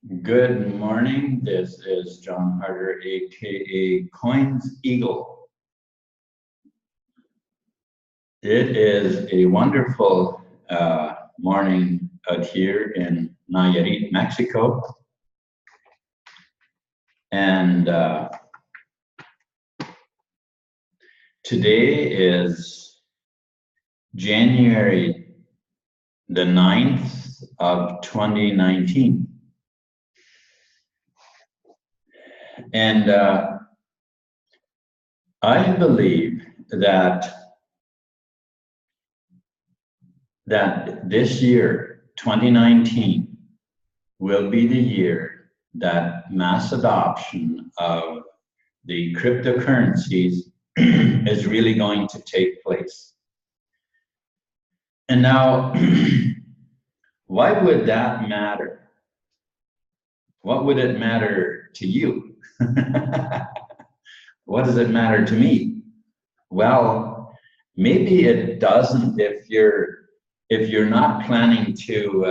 Good morning. This is John Harder, aka Coins Eagle. It is a wonderful morning out here in Nayarit, Mexico. And today is January the 9th of 2019. And I believe that this year, 2019, will be the year that mass adoption of the cryptocurrencies is really going to take place. And now, why would that matter? What would it matter to you? What does it matter to me? Well, maybe it doesn't if you're not planning to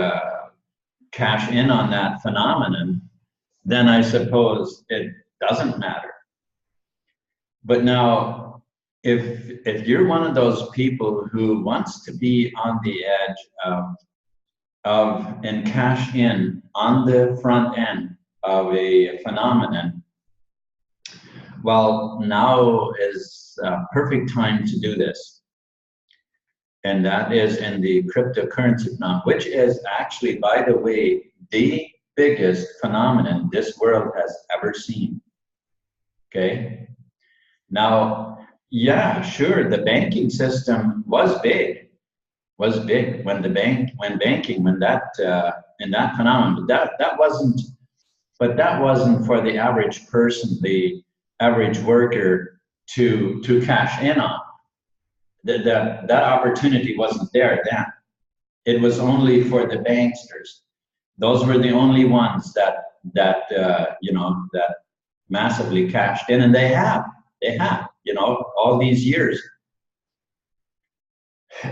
cash in on that phenomenon, then I suppose it doesn't matter. But now, if you're one of those people who wants to be on the edge and cash in on the front end of a phenomenon, well, now is a perfect time to do this. And that is in the cryptocurrency phenomenon, which is actually, by the way, the biggest phenomenon this world has ever seen. Okay? Now, yeah, sure, the banking system was big when banking, in that phenomenon, but that wasn't for the average person, the average worker to cash in on. That opportunity wasn't there then. It was only for the banksters. Those were the only ones that massively cashed in, and they have, all these years.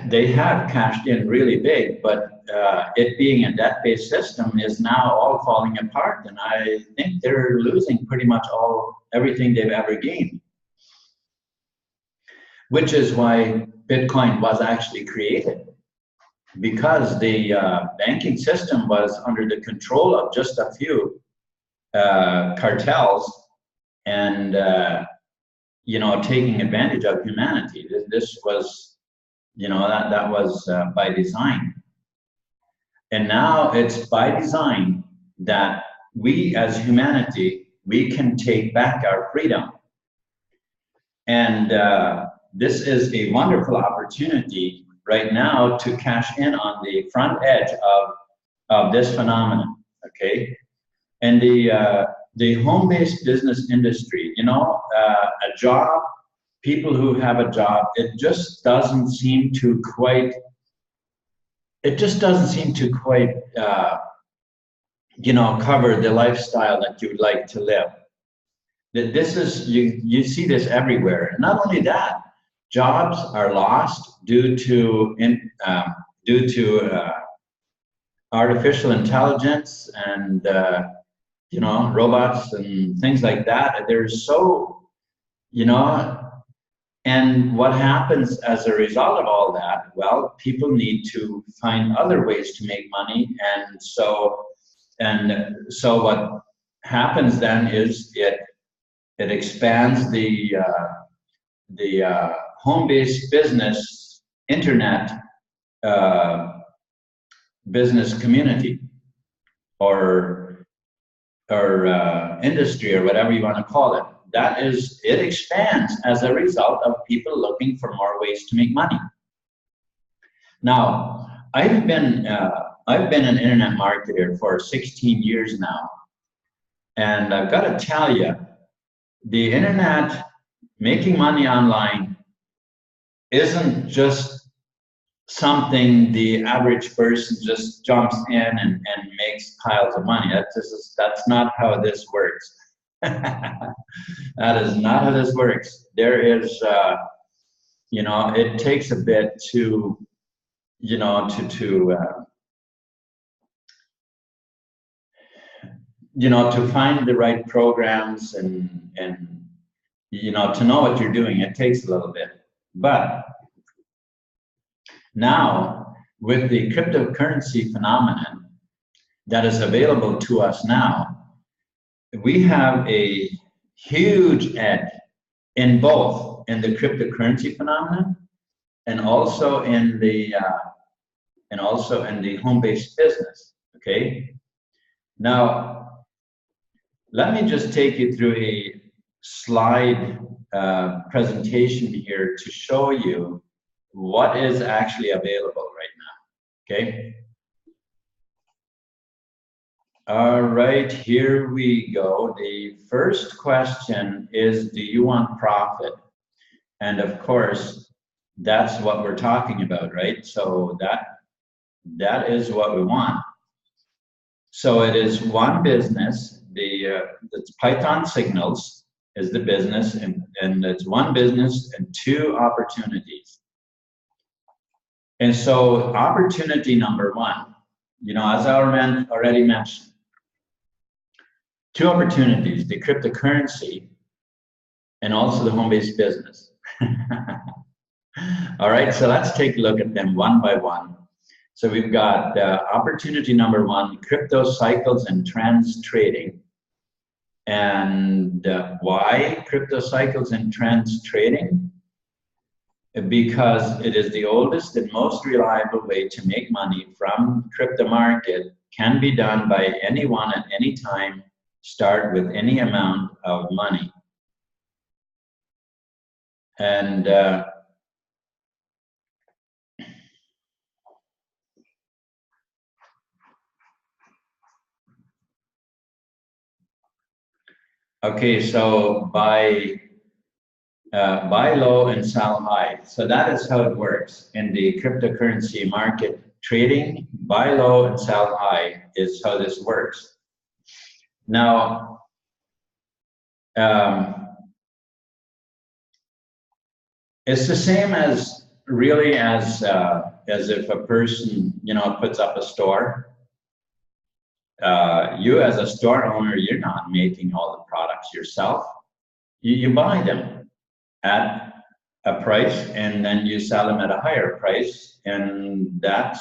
They have cashed in really big, but it being a debt-based system is now all falling apart, and I think they're losing pretty much everything they've ever gained. Which is why Bitcoin was actually created, because the banking system was under the control of just a few cartels and taking advantage of humanity. This was, that was by design. And now it's by design that we as humanity, we can take back our freedom. And this is a wonderful opportunity right now to cash in on the front edge of this phenomenon, okay? And the home-based business industry, a job, people who have a job, it just doesn't seem to quite cover the lifestyle that you'd like to live. This is, you see this everywhere. Not only that, jobs are lost due to artificial intelligence and robots and things like that. There's so, and what happens as a result of all that? Well, people need to find other ways to make money, and so what happens then is it expands the home-based business, internet business community, or industry, or whatever you want to call it. It expands as a result of people looking for more ways to make money. Now, I've been an internet marketer for 16 years now, and I've got to tell you, the internet, making money online, isn't just something the average person just jumps in and makes piles of money. That's not how this works. That is not how this works. There is, it takes a bit to, you know, to find the right programs and you know, to know what you're doing, it takes a little bit. But now, with the cryptocurrency phenomenon that is available to us now, we have a huge edge in both in the cryptocurrency phenomenon and also in the home-based business. Okay. Now, let me just take you through a slide presentation here to show you what is actually available right now. Okay. All right, here we go. The first question is, do you want profit? And of course, that's what we're talking about, right? So that is what we want. So it is one business. It's Python Signals is the business, and it's one business and two opportunities. And so opportunity number one, you know, as I already mentioned, two opportunities: the cryptocurrency and also the home-based business. All right, so let's take a look at them one by one. So we've got opportunity number one, crypto cycles and trends trading. And why crypto cycles and trends trading? Because it is the oldest and most reliable way to make money from crypto market, can be done by anyone at any time, start with any amount of money. And okay, so buy low and sell high. So that is how it works in the cryptocurrency market. Trading, buy low and sell high is how this works. Now, it's the same as really as if a person, you know, puts up a store. You as a store owner, you're not making all the products yourself. You buy them at a price and then you sell them at a higher price, and that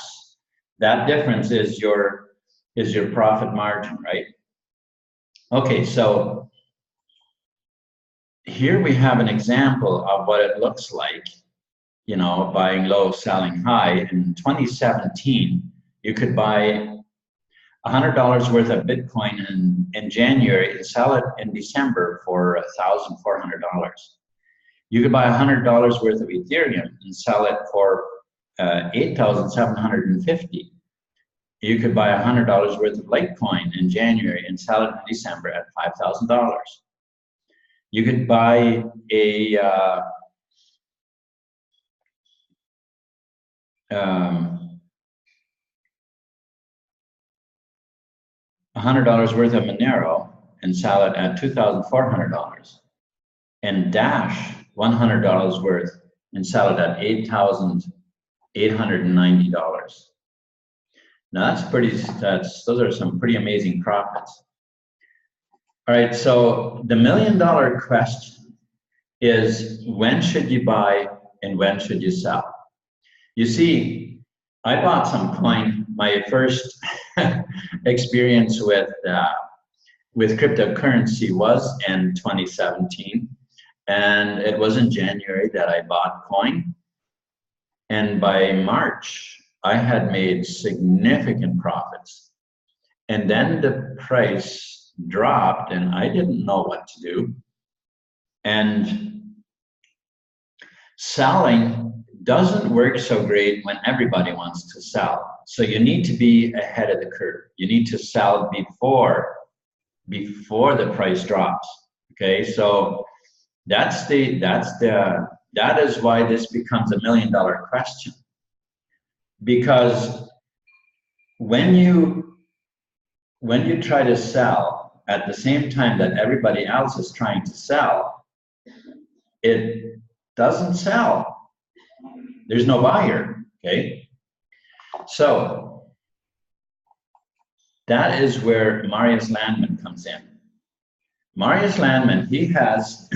difference is your profit margin, right? Okay, so here we have an example of what it looks like, you know, buying low, selling high. In 2017, you could buy $100 worth of Bitcoin in January and sell it in December for $1,400. You could buy $100 worth of Ethereum and sell it for $8,750. You could buy $100 worth of Litecoin in January and sell it in December at $5,000. You could buy a $100 worth of Monero and sell it at $2,400, and Dash $100 worth and sell it at $8,890. Now those are some pretty amazing profits. All right, so the $1 million question is, when should you buy and when should you sell? You see, I bought some coin. My first experience with cryptocurrency was in 2017, and it was in January that I bought coin. And by March, I had made significant profits. And then the price dropped and I didn't know what to do. And selling doesn't work so great when everybody wants to sell. So you need to be ahead of the curve. You need to sell before the price drops. Okay, so that is why this becomes $1 million question. Because when you try to sell at the same time that everybody else is trying to sell, it doesn't sell. There's no buyer, okay? So that is where Marius Landman comes in. Marius Landman, he has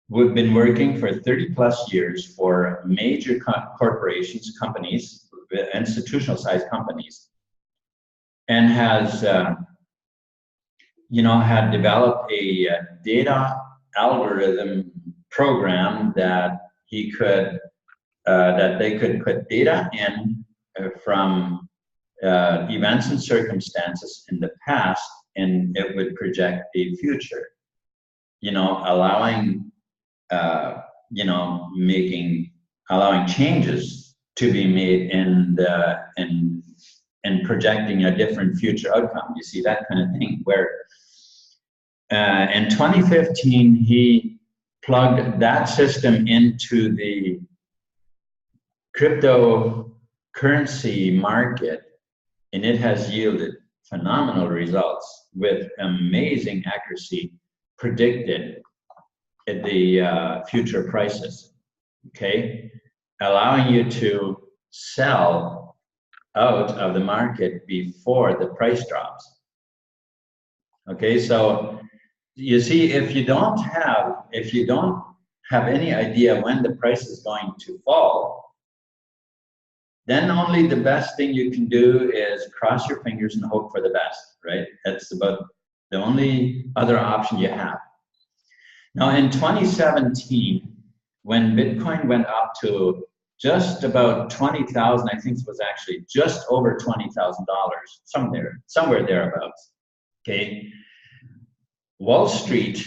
we've been working for 30+ years for major corporations, companies, institutional-sized companies, and has, had developed a data algorithm program that he could, that they could put data in from events and circumstances in the past, and it would project the future. Allowing allowing changes to be made and projecting a different future outcome. You see, that kind of thing. Where in 2015 he plugged that system into the cryptocurrency market, and it has yielded phenomenal results with amazing accuracy, predicted the future prices, okay? Allowing you to sell out of the market before the price drops. Okay, so you see, if you don't have any idea when the price is going to fall, then only the best thing you can do is cross your fingers and hope for the best, right? That's about the only other option you have. Now, in 2017, when Bitcoin went up to just about 20,000, I think it was actually just over $20,000, somewhere thereabouts. Okay, Wall Street,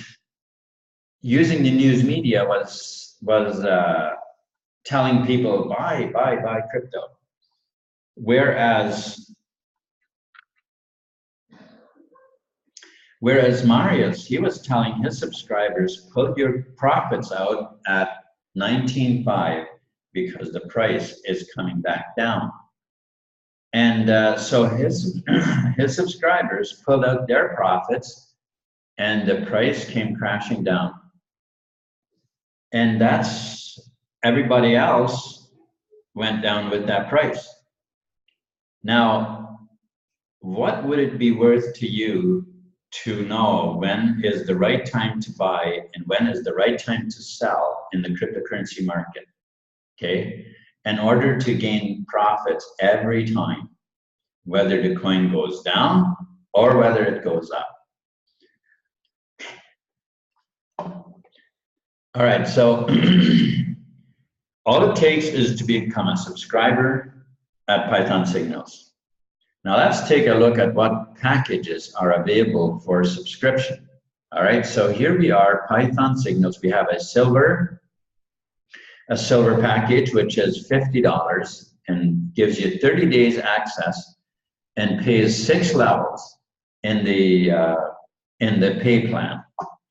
using the news media, was telling people buy crypto, Whereas Marius, he was telling his subscribers, put your profits out at 19.5 because the price is coming back down. And so his subscribers pulled out their profits, and the price came crashing down. And everybody else went down with that price. Now, what would it be worth to you to know when is the right time to buy and when is the right time to sell in the cryptocurrency market, okay? In order to gain profits every time, whether the coin goes down or whether it goes up. All right, so all it takes is to become a subscriber at Python Signals. Now let's take a look at what packages are available for subscription. All right, so here we are, Python Signals. We have a silver package, which is $50 and gives you 30 days access and pays 6 levels in the pay plan,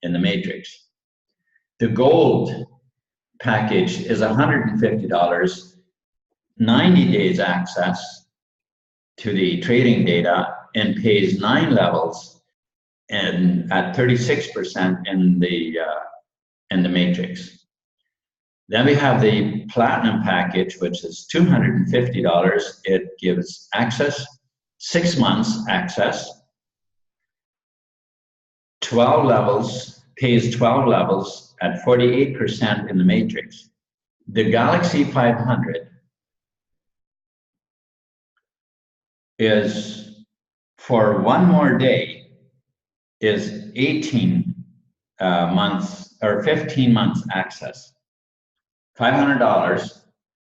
in the matrix. The gold package is $150, 90 days access to the trading data, and pays 9 levels and at 36% in the matrix. Then we have the platinum package, which is $250. It gives access, 6 months access, 12 levels, pays 12 levels at 48% in the matrix. The Galaxy 500 is, for one more day, is 18 months or 15 months access. $500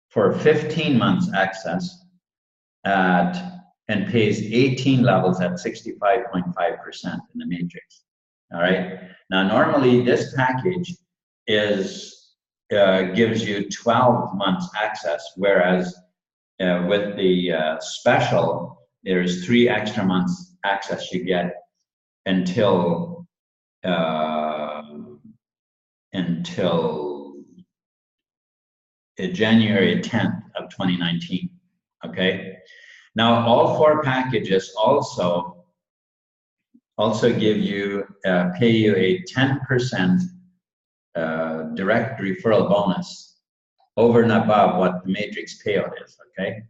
for 15 months access and pays 18 levels at 65.5% in the matrix. All right. Now, normally this package gives you 12 months access, whereas with the special, there's 3 extra months access you get until January 10th of 2019. Okay. Now, all 4 packages also give you pay you a 10% direct referral bonus over and above what the matrix payout is. Okay.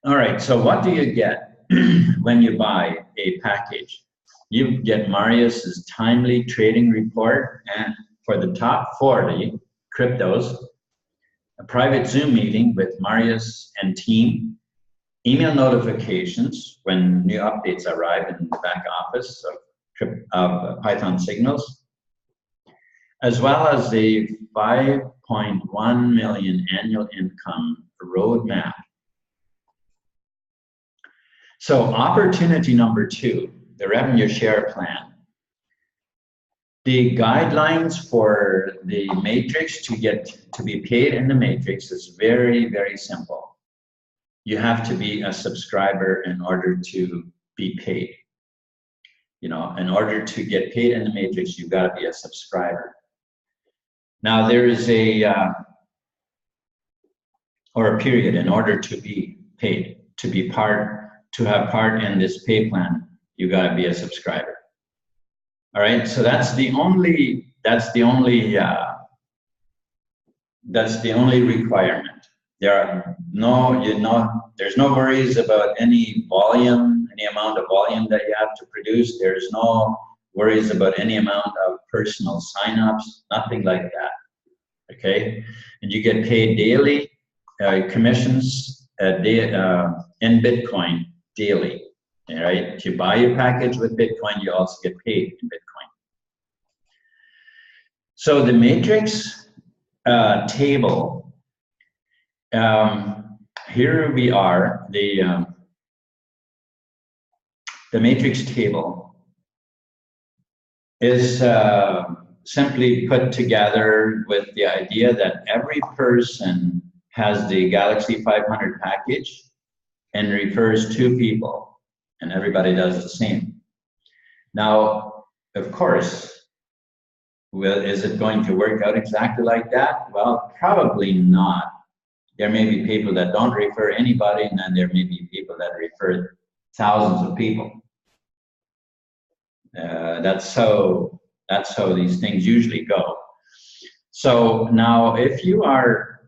All right, so what do you get? when you buy a package, you get Marius's timely trading report, and for the top 40 cryptos, a private Zoom meeting with Marius and team, email notifications when new updates arrive in the back office of Python Signals, as well as a 5.1 million annual income roadmap. So opportunity number 2, the revenue share plan. The guidelines for the matrix to be paid in the matrix is very, very simple. You have to be a subscriber in order to be paid. You know, in order to get paid in the matrix, you've got to be a subscriber. Now there is or a period in order to be paid, to have part in this pay plan, you got to be a subscriber. All right, so that's the only requirement. There's no worries about any volume, any amount of volume that you have to produce. There's no worries about any amount of personal signups, nothing like that. Okay, and you get paid daily, commissions in Bitcoin daily. All right, if you buy your package with Bitcoin, you also get paid in Bitcoin. So the matrix table, here we are, the matrix table is simply put together with the idea that every person has the Galaxy 500 package and refers 2 people, and everybody does the same. Now, of course, well, is it going to work out exactly like that? Well, probably not. There may be people that don't refer anybody, and then there may be people that refer thousands of people. That's how these things usually go. So now, if you are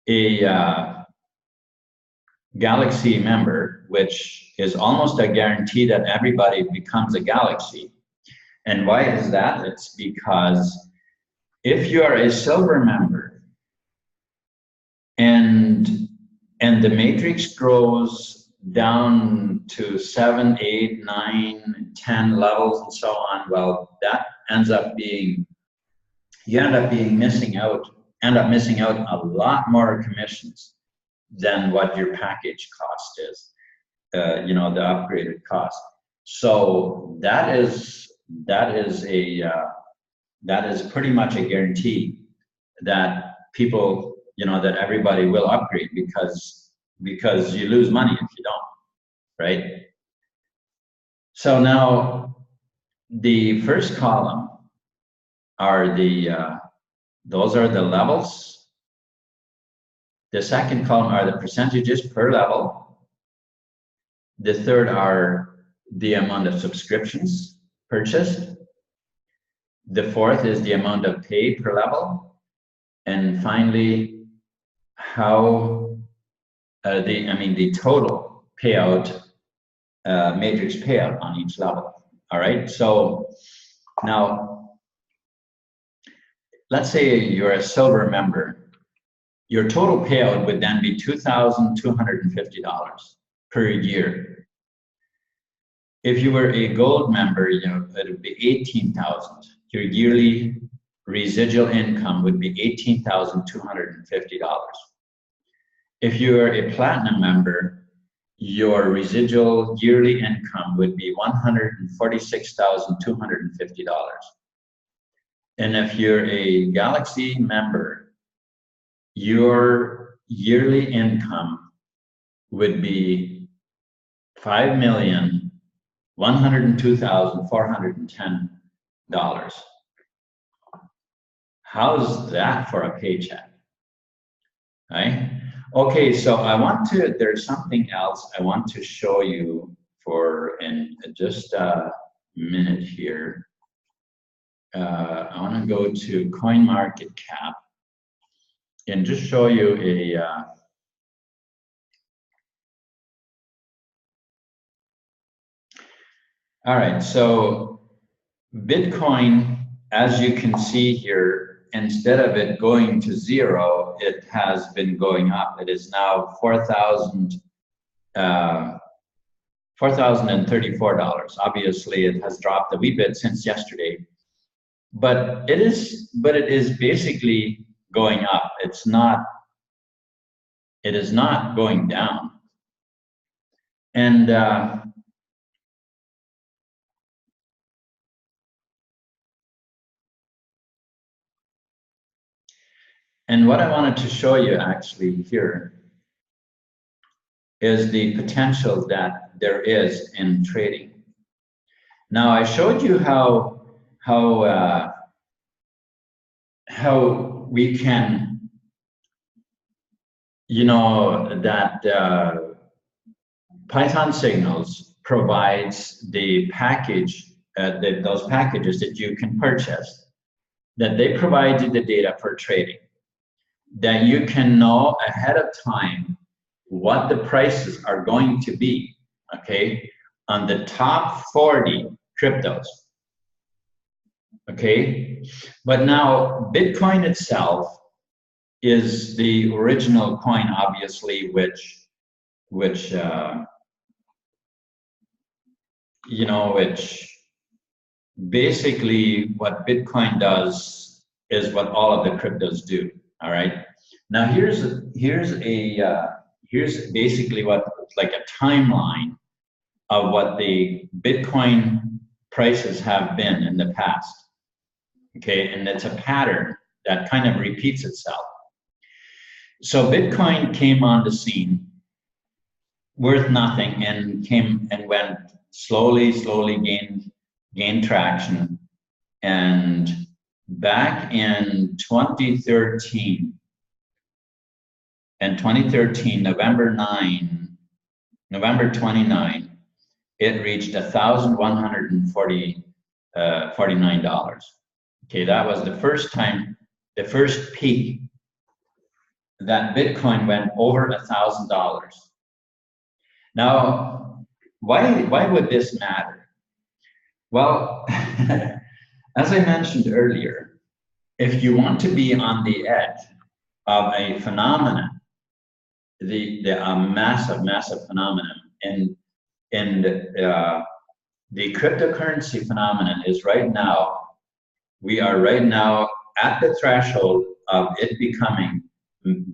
a Galaxy member, which is almost a guarantee that everybody becomes a Galaxy. And why is that? It's because if you are a silver member and the matrix grows down to 7, 8, 9, 10 levels and so on, well, that ends up being, you end up missing out a lot more commissions than what your package cost is, you know, the upgraded cost. So that is pretty much a guarantee that people, you know, that everybody will upgrade because you lose money if you don't, right? So now the first column are those are the levels. The second column are the percentages per level. The third are the amount of subscriptions purchased. The fourth is the amount of paid per level. And finally, how the total payout, matrix payout on each level. All right, so now let's say you're a silver member. Your total payout would then be $2,250 per year. If you were a gold member, you know, it would be $18,000. Your yearly residual income would be $18,250. If you are a platinum member, your residual yearly income would be $146,250. And if you're a Galaxy member, your yearly income would be $5,102,410. How's that for a paycheck? Right? Okay, so there's something else I want to show you in just a minute here. I want to go to CoinMarketCap and just show you All right, so Bitcoin, as you can see here, instead of it going to zero, it has been going up. It is now $4,034. Obviously, it has dropped a wee bit since yesterday, but it is basically going up. It is not going down. And what I wanted to show you actually here is the potential that there is in trading. Now, I showed you how we can, you know, that Python Signals provides the package, those packages that you can purchase, that they provide you the data for trading, that you can know ahead of time what the prices are going to be, okay, on the top 40 cryptos, okay? But now Bitcoin itself is the original coin, obviously, which you know, which basically what Bitcoin does is what all of the cryptos do. All right. Now here's basically what, like a timeline of what the Bitcoin prices have been in the past. Okay, and it's a pattern that kind of repeats itself. So Bitcoin came on the scene worth nothing and came and went slowly gained traction. And back in 2013, November 29, it reached $1,149. Okay, that was the first time, the first peak that Bitcoin went over $1,000. Now, why would this matter? Well, as I mentioned earlier, if you want to be on the edge of a phenomenon, a massive phenomenon, and the cryptocurrency phenomenon is right now, we are right now at the threshold of it becoming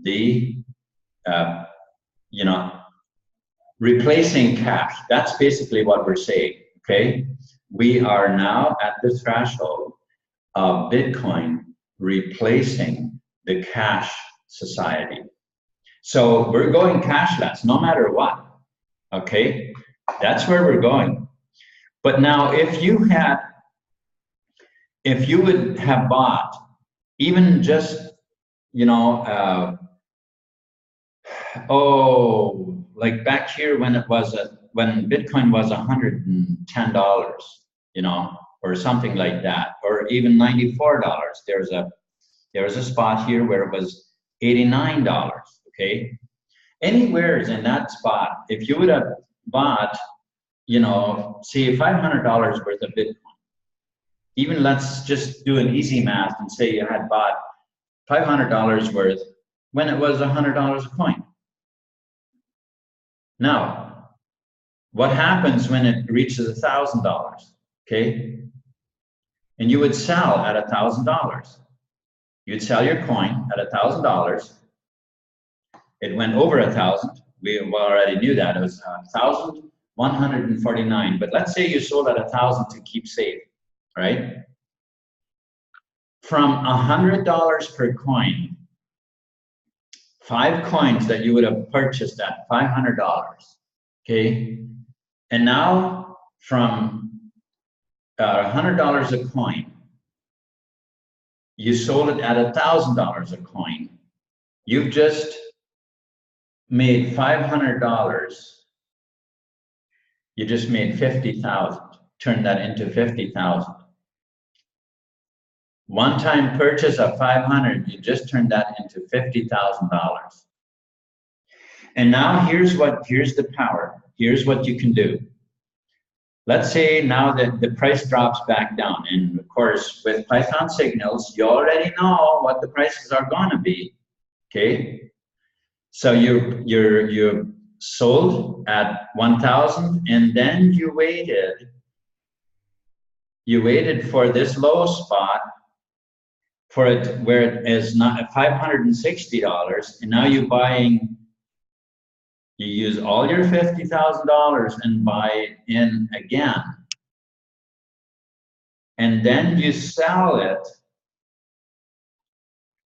the, you know, replacing cash. That's basically what we're saying, okay? We are now at the threshold of Bitcoin replacing the cash society. So we're going cashless no matter what, okay? That's where we're going. But now if you would have bought even just, you know, like back here when when Bitcoin was $110, you know, or something like that, or even $94. There was a spot here where it was $89, okay? Anywhere in that spot, if you would have bought, you know, say $500 worth of Bitcoin, even let's just do an easy math and say you had bought $500 worth when it was $100 a coin. Now, what happens when it reaches $1,000? Okay, and you would sell at $1,000. You'd sell your coin at $1,000. It went over 1,000. We already knew that it was 1,149. But let's say you sold at 1,000 to keep safe, right? From $100 per coin, 5 coins that you would have purchased at $500, okay? And now from $100 a coin, you sold it at $1,000 a coin. You've just made $500. You just made 50,000. Turn that into 50,000. One-time purchase of 500, you just turned that into $50,000. And now here's the power. Here's what you can do. let's say now that the price drops back down, and of course with Python signals, you already know what the prices are going to be, okay? So you sold at 1,000, and then you waited for this low spot for it where it is not $560, and now you use all your $50,000 and buy it in again, and then you sell it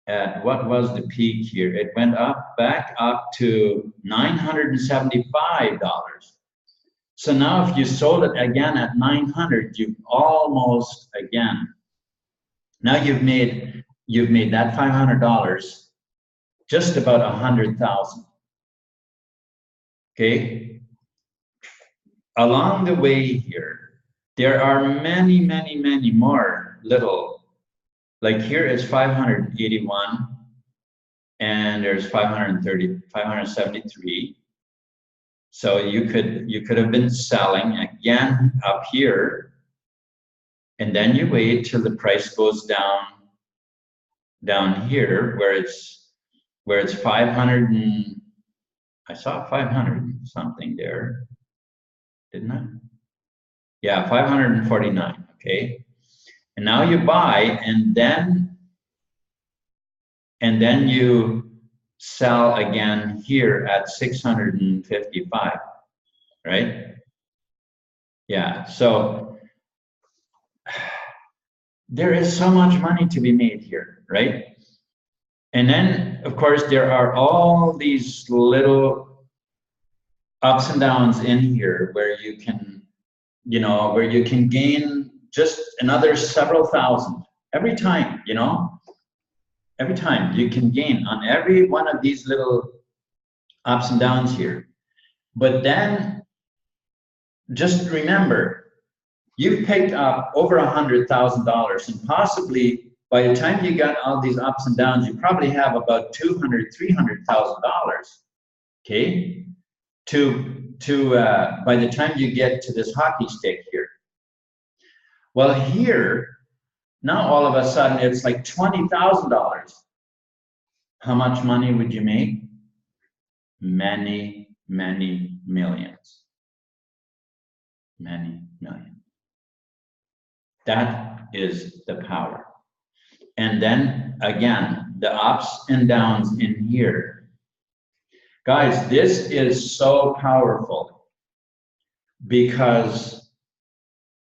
at, what was the peak here? It went back up to $975. So now if you sold it again at 900, you've almost again, now you've made that $500 just about 100,000. Okay? Along the way here, there are many, many, many more little, like here is 581, and there's 573. So you could have been selling again up here, and then you wait till the price goes down here where it's 500, and I saw 500 something there, didn't I? Yeah, 549. Okay, and now you buy, and then you sell again here at 655, right? Yeah, so there is so much money to be made here, right? And then, of course, there are all these little ups and downs in here where you can, where you can gain just another several thousand every time, every time you can gain on every one of these little ups and downs here. But then just remember, you've picked up over $100,000, and possibly by the time you got all these ups and downs, you probably have about $200,000, $300,000. Okay, by the time you get to this hockey stick here. Well, here now all of a sudden it's like $20,000. How much money would you make? Many, many millions. Many millions. That is the power. And then again, the ups and downs in here. Guys, this is so powerful because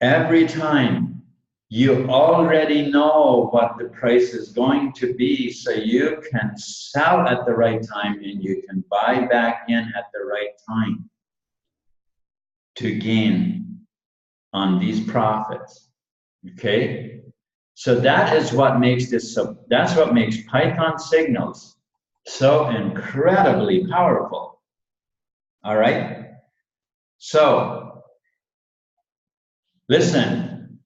every time you already know what the price is going to be, so you can sell at the right time and you can buy back in at the right time to gain on these profits. Okay? So that is what makes this so, that's what makes Python signals so incredibly powerful. All right? So, listen,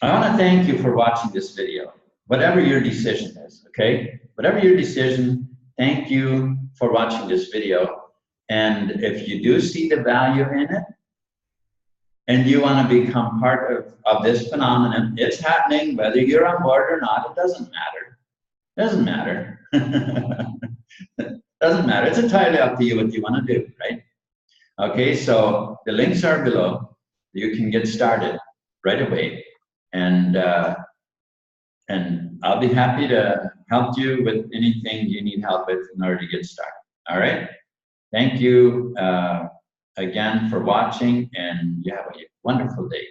I want to thank you for watching this video, whatever your decision is, okay? Whatever your decision, thank you for watching this video. And if you do see the value in it, and you want to become part of this phenomenon, it's happening, whether you're on board or not, it doesn't matter. It doesn't matter. It doesn't matter. It's entirely up to you what you want to do, right? Okay, so the links are below. You can get started right away. And I'll be happy to help you with anything you need help with in order to get started. All right? Thank you again for watching, and you have a wonderful day.